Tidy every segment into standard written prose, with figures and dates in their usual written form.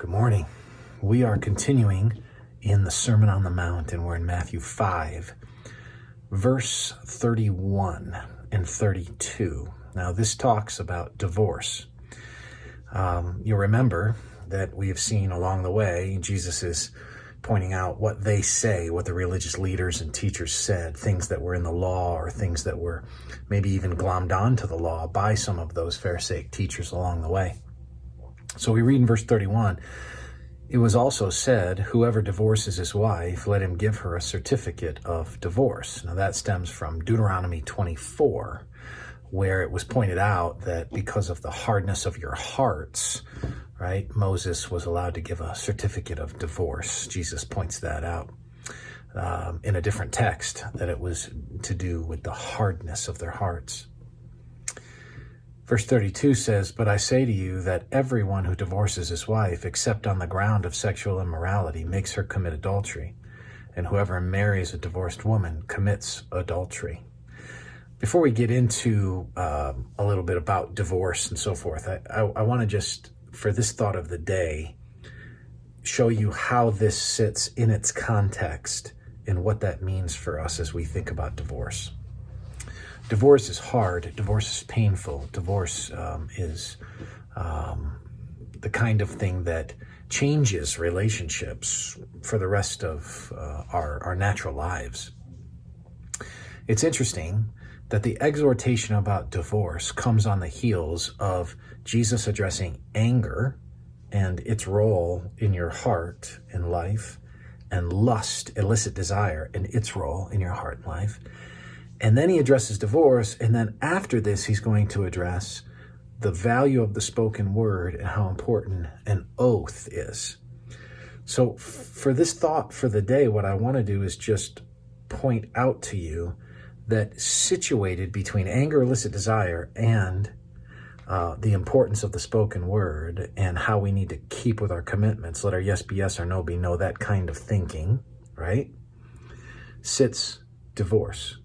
Good morning. We are continuing in the Sermon on the Mount, and we're in Matthew 5, verse 31 and 32. Now, this talks about divorce. You'll remember that we have seen along the way, Jesus is pointing out what they say, what the religious leaders and teachers said, things that were in the law or things that were maybe even glommed onto the law by some of those Pharisaic teachers along the way. So we read in verse 31, "It was also said, whoever divorces his wife, let him give her a certificate of divorce." Now that stems from Deuteronomy 24, where it was pointed out that because of the hardness of your hearts, right, Moses was allowed to give a certificate of divorce. Jesus points that out in a different text, that it was to do with the hardness of their hearts. Verse 32 says, "But I say to you that everyone who divorces his wife, except on the ground of sexual immorality, makes her commit adultery. And whoever marries a divorced woman commits adultery." Before we get into a little bit about divorce and so forth, I want to just, for this thought of the day, show you how this sits in its context and what that means for us as we think about divorce. Divorce is hard. Divorce is painful. Divorce is the kind of thing that changes relationships for the rest of our natural lives. It's interesting that the exhortation about divorce comes on the heels of Jesus addressing anger and its role in your heart and life, and lust, illicit desire, and its role in your heart and life. And then he addresses divorce, and then after this, he's going to address the value of the spoken word and how important an oath is. So for this thought for the day, what I want to do is just point out to you that situated between anger, illicit desire, and the importance of the spoken word and how we need to keep with our commitments, let our yes be yes, our no be no, that kind of thinking, right, sits divorce,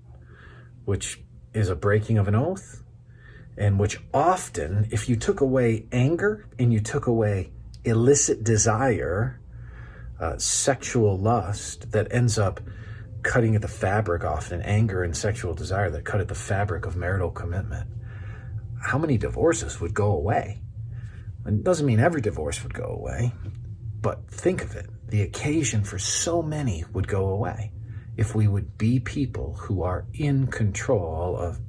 which is a breaking of an oath, and which often, if you took away anger and you took away illicit desire, sexual lust that ends up cutting at the fabric, often anger and sexual desire that cut at the fabric of marital commitment, how many divorces would go away? It doesn't mean every divorce would go away, but think of it. The occasion for so many would go away if we would be people who are in control of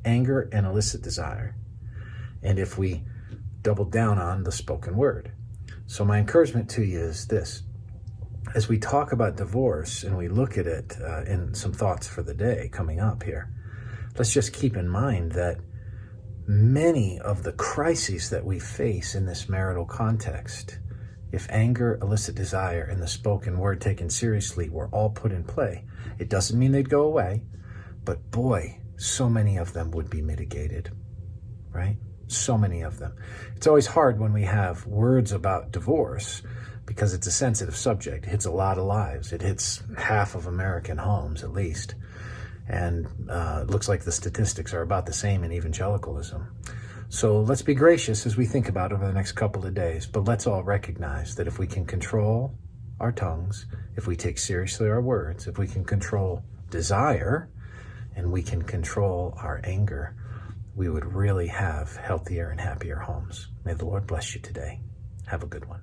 anger and illicit desire, and if we double down on the spoken word. So my encouragement to you is this: as we talk about divorce and we look at it in some thoughts for the day coming up here, let's just keep in mind that many of the crises that we face in this marital context, if anger, illicit desire, and the spoken word taken seriously were all put in play, it doesn't mean they'd go away, but boy, so many of them would be mitigated, right? So many of them. It's always hard when we have words about divorce because it's a sensitive subject. It hits a lot of lives. It hits half of American homes at least. And it looks like the statistics are about the same in evangelicalism. So let's be gracious as we think about it over the next couple of days, but let's all recognize that if we can control our tongues, if we take seriously our words, if we can control desire, and we can control our anger, we would really have healthier and happier homes. May the Lord bless you today. Have a good one.